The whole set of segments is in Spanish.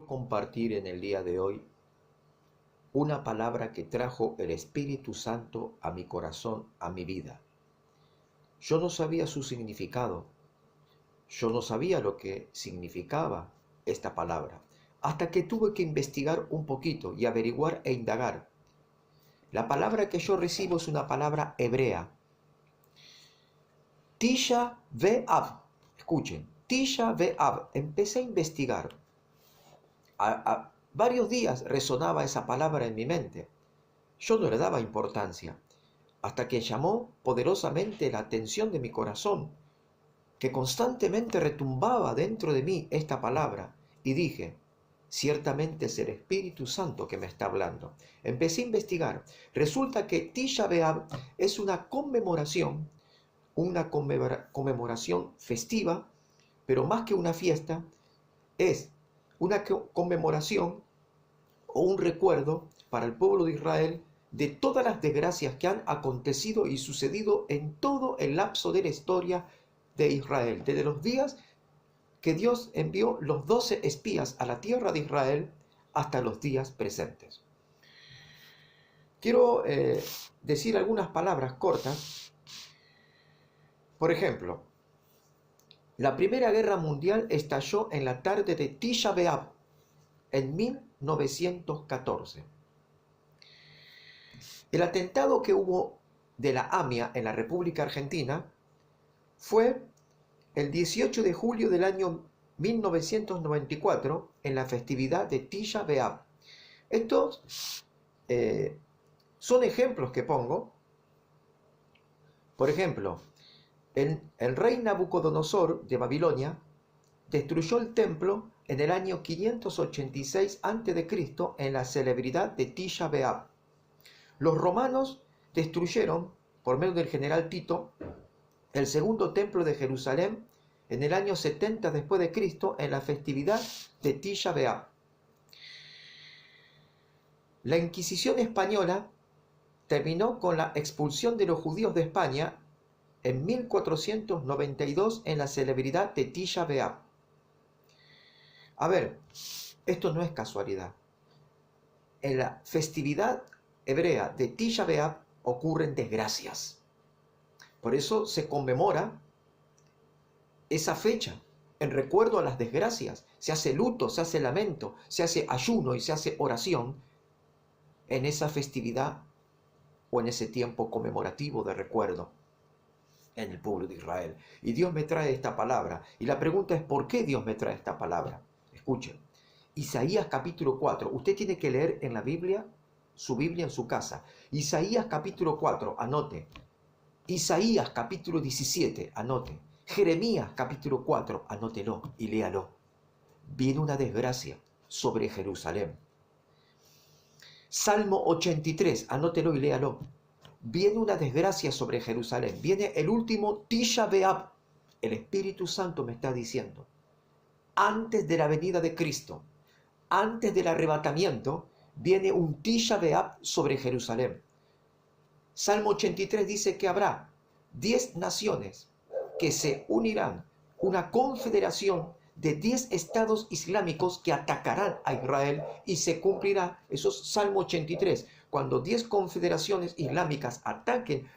compartir en el día de hoy una palabra que trajo el Espíritu Santo a mi corazón, a mi vida. Yo no sabía su significado, yo no sabía lo que significaba esta palabra, hasta que tuve que investigar un poquito y averiguar e indagar. La palabra que yo recibo es una palabra hebrea. Tisha B'Av. Escuchen, Tisha B'Av. Empecé a investigar. Varios días resonaba esa palabra en mi mente. Yo no le daba importancia, hasta que llamó poderosamente la atención de mi corazón, que constantemente retumbaba dentro de mí esta palabra, y dije, ciertamente es el Espíritu Santo que me está hablando. Empecé a investigar. Resulta que Tisha B'Av es una conmemoración festiva, pero más que una fiesta, es una conmemoración o un recuerdo para el pueblo de Israel de todas las desgracias que han acontecido y sucedido en todo el lapso de la historia de Israel, desde los días que Dios envió los 12 espías a la tierra de Israel hasta los días presentes. Quiero decir algunas palabras cortas. Por ejemplo, la Primera Guerra Mundial estalló en la tarde de Tisha B'Av en 1914. El atentado que hubo de la AMIA en la República Argentina fue el 18 de julio del año 1994 en la festividad de Tisha B'Av. Estos son ejemplos que pongo. Por ejemplo, el rey Nabucodonosor de Babilonia destruyó el templo en el año 586 a.C. en la celebridad de Tisha B'Av. Los romanos destruyeron, por medio del general Tito, el segundo templo de Jerusalén en el año 70 después de Cristo en la festividad de Tisha B'Av. La Inquisición española terminó con la expulsión de los judíos de España en 1492 en la celebridad de Tisha B'Av. A ver, esto no es casualidad. En la festividad hebrea de Tisha B'Av ocurren desgracias. Por eso se conmemora esa fecha en recuerdo a las desgracias. Se hace luto, se hace lamento, se hace ayuno y se hace oración en esa festividad o en ese tiempo conmemorativo de recuerdo en el pueblo de Israel. Y Dios me trae esta palabra. Y la pregunta es, ¿por qué Dios me trae esta palabra? Escuchen, Isaías capítulo 4. Usted tiene que leer en la Biblia, su Biblia en su casa. Isaías capítulo 4, anote. Isaías capítulo 17, anote. Jeremías capítulo 4, anótelo y léalo. Viene una desgracia sobre Jerusalén. Salmo 83, anótelo y léalo. Viene una desgracia sobre Jerusalén. Viene el último Tisha B'Av. El Espíritu Santo me está diciendo, antes de la venida de Cristo, antes del arrebatamiento, viene un Tisha B'Av sobre Jerusalén. Salmo 83 dice que habrá 10 naciones que se unirán, una confederación de 10 estados islámicos que atacarán a Israel, y se cumplirá, eso es Salmo 83, cuando 10 confederaciones islámicas ataquen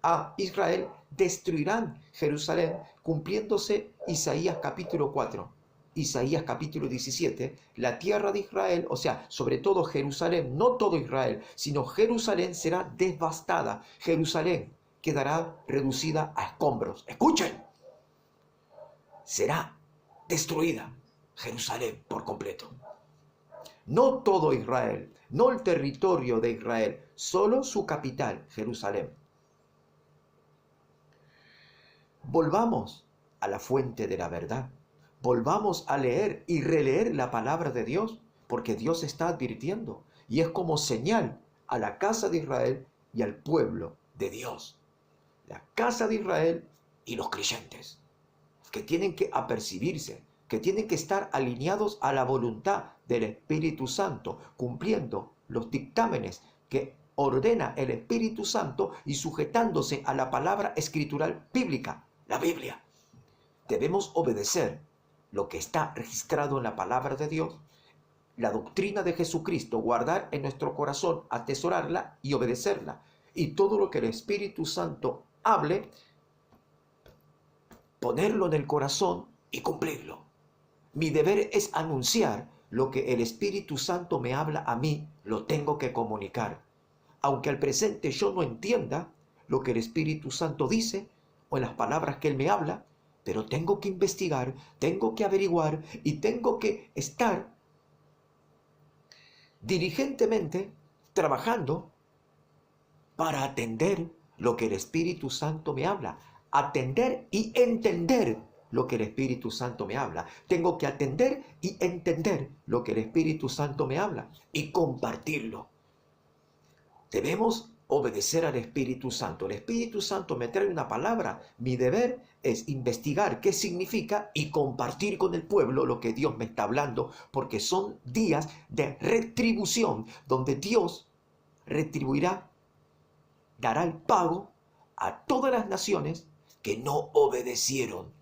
a Israel, destruirán Jerusalén, cumpliéndose Isaías capítulo 4. Isaías capítulo 17, la tierra de Israel, o sea, sobre todo Jerusalén, no todo Israel, sino Jerusalén será devastada. Jerusalén quedará reducida a escombros. Escuchen, será destruida Jerusalén por completo. No todo Israel, no el territorio de Israel, solo su capital, Jerusalén. Volvamos a la fuente de la verdad. Volvamos a leer y releer la palabra de Dios, porque Dios está advirtiendo y es como señal a la casa de Israel y al pueblo de Dios. La casa de Israel y los creyentes, que tienen que apercibirse, que tienen que estar alineados a la voluntad del Espíritu Santo, cumpliendo los dictámenes que ordena el Espíritu Santo y sujetándose a la palabra escritural bíblica, la Biblia. Debemos obedecer lo que está registrado en la palabra de Dios, la doctrina de Jesucristo, guardar en nuestro corazón, atesorarla y obedecerla. Y todo lo que el Espíritu Santo hable, ponerlo en el corazón y cumplirlo. Mi deber es anunciar lo que el Espíritu Santo me habla a mí, lo tengo que comunicar. Aunque al presente yo no entienda lo que el Espíritu Santo dice o en las palabras que Él me habla, pero tengo que investigar, tengo que averiguar y tengo que estar diligentemente trabajando para atender lo que el Espíritu Santo me habla, atender y entender lo que el Espíritu Santo me habla. Tengo que atender y entender lo que el Espíritu Santo me habla y compartirlo. Debemos obedecer al Espíritu Santo. El Espíritu Santo me trae una palabra. Mi deber es investigar qué significa y compartir con el pueblo lo que Dios me está hablando, porque son días de retribución, donde Dios retribuirá, dará el pago a todas las naciones que no obedecieron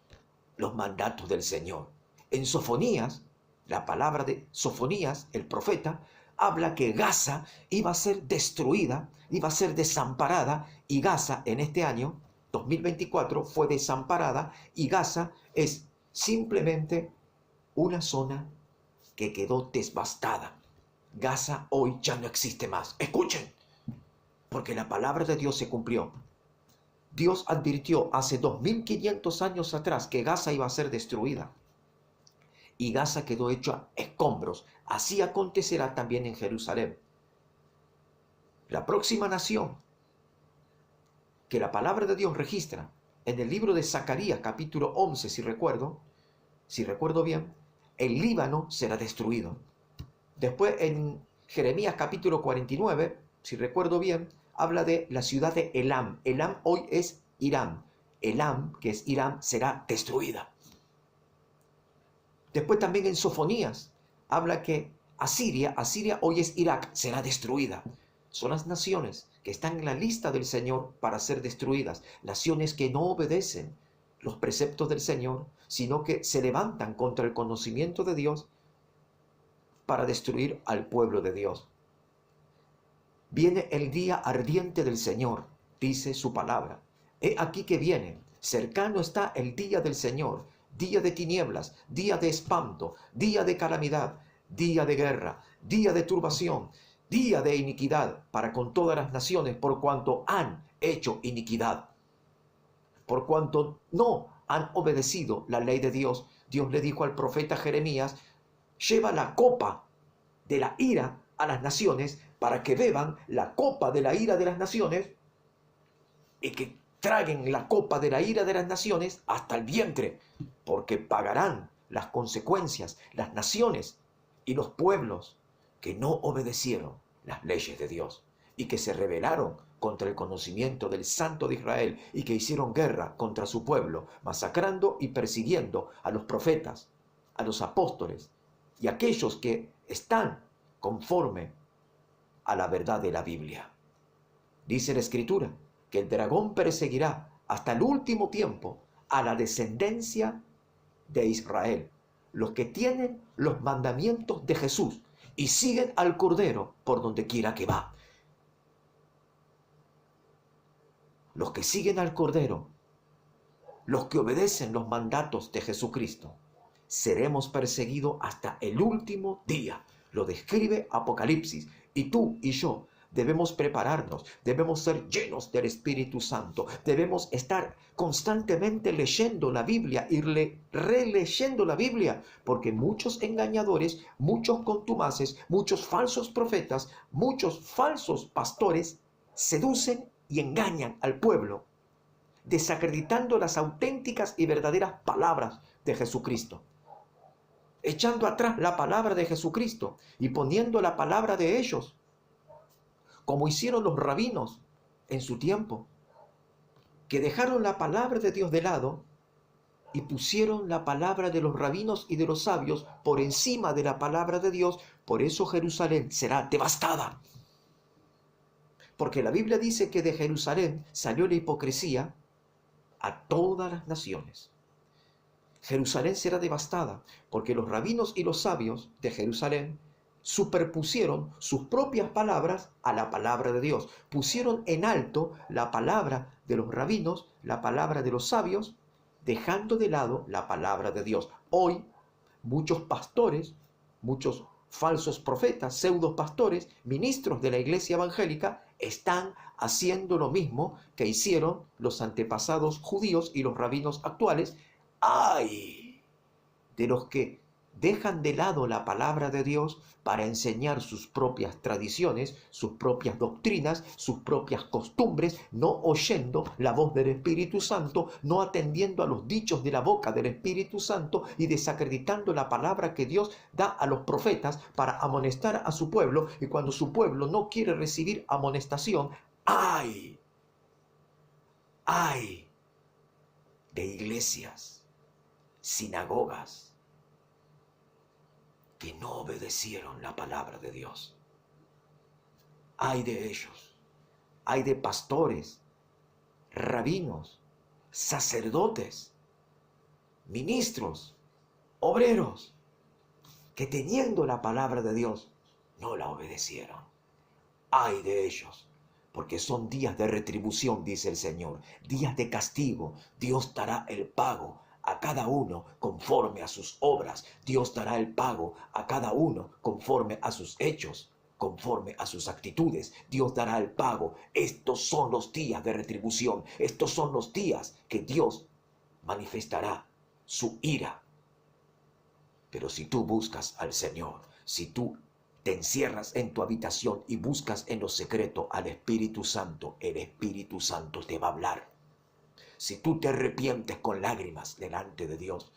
los mandatos del Señor. En Sofonías, la palabra de Sofonías, el profeta, habla que Gaza iba a ser destruida, iba a ser desamparada, y Gaza en este año 2024 fue desamparada, y Gaza es simplemente una zona que quedó devastada. Gaza hoy ya no existe más. Escuchen, porque la palabra de Dios se cumplió. Dios advirtió hace 2500 años atrás que Gaza iba a ser destruida. Y Gaza quedó hecha escombros. Así acontecerá también en Jerusalén. La próxima nación que la palabra de Dios registra en el libro de Zacarías, capítulo 11, si recuerdo bien, el Líbano será destruido. Después en Jeremías capítulo 49, si recuerdo bien, habla de la ciudad de Elam. Elam hoy es Irán. Elam, que es Irán, será destruida. Después también en Sofonías habla que Asiria hoy es Irak, será destruida. Son las naciones que están en la lista del Señor para ser destruidas. Naciones que no obedecen los preceptos del Señor, sino que se levantan contra el conocimiento de Dios para destruir al pueblo de Dios. Viene el día ardiente del Señor, dice su palabra. He aquí que viene, cercano está el día del Señor, día de tinieblas, día de espanto, día de calamidad, día de guerra, día de turbación, día de iniquidad para con todas las naciones, por cuanto han hecho iniquidad. Por cuanto no han obedecido la ley de Dios, Dios le dijo al profeta Jeremías: lleva la copa de la ira a las naciones para que beban la copa de la ira de las naciones y que traguen la copa de la ira de las naciones hasta el vientre, porque pagarán las consecuencias las naciones y los pueblos que no obedecieron las leyes de Dios y que se rebelaron contra el conocimiento del Santo de Israel y que hicieron guerra contra su pueblo, masacrando y persiguiendo a los profetas, a los apóstoles y a aquellos que están conforme a la verdad de la Biblia. Dice la Escritura que el dragón perseguirá hasta el último tiempo a la descendencia de Israel, los que tienen los mandamientos de Jesús y siguen al Cordero por donde quiera que va. Los que siguen al Cordero, los que obedecen los mandatos de Jesucristo, seremos perseguidos hasta el último día. Lo describe Apocalipsis. Y tú y yo debemos prepararnos, debemos ser llenos del Espíritu Santo, debemos estar constantemente leyendo la Biblia y releyendo la Biblia, porque muchos engañadores, muchos contumaces, muchos falsos profetas, muchos falsos pastores seducen y engañan al pueblo, desacreditando las auténticas y verdaderas palabras de Jesucristo, echando atrás la palabra de Jesucristo y poniendo la palabra de ellos, como hicieron los rabinos en su tiempo, que dejaron la palabra de Dios de lado y pusieron la palabra de los rabinos y de los sabios por encima de la palabra de Dios. Por eso Jerusalén será devastada. Porque la Biblia dice que de Jerusalén salió la hipocresía a todas las naciones. Jerusalén será devastada porque los rabinos y los sabios de Jerusalén superpusieron sus propias palabras a la palabra de Dios. Pusieron en alto la palabra de los rabinos, la palabra de los sabios, dejando de lado la palabra de Dios. Hoy, muchos pastores, muchos falsos profetas, pseudo pastores, ministros de la iglesia evangélica, están haciendo lo mismo que hicieron los antepasados judíos y los rabinos actuales. ¡Ay! De los que dejan de lado la palabra de Dios para enseñar sus propias tradiciones, sus propias doctrinas, sus propias costumbres, no oyendo la voz del Espíritu Santo, no atendiendo a los dichos de la boca del Espíritu Santo y desacreditando la palabra que Dios da a los profetas para amonestar a su pueblo. Y cuando su pueblo no quiere recibir amonestación, ¡ay! ¡Ay! De iglesias, sinagogas, que no obedecieron la palabra de Dios. Ay de ellos, ay de pastores, rabinos, sacerdotes, ministros, obreros, que teniendo la palabra de Dios, no la obedecieron. Ay de ellos, porque son días de retribución, dice el Señor, días de castigo. Dios dará el pago a cada uno conforme a sus obras. Dios dará el pago a cada uno conforme a sus hechos, conforme a sus actitudes. Dios dará el pago. Estos son los días de retribución. Estos son los días que Dios manifestará su ira. Pero si tú buscas al Señor, si tú te encierras en tu habitación y buscas en lo secreto al Espíritu Santo, el Espíritu Santo te va a hablar. Si tú te arrepientes con lágrimas delante de Dios,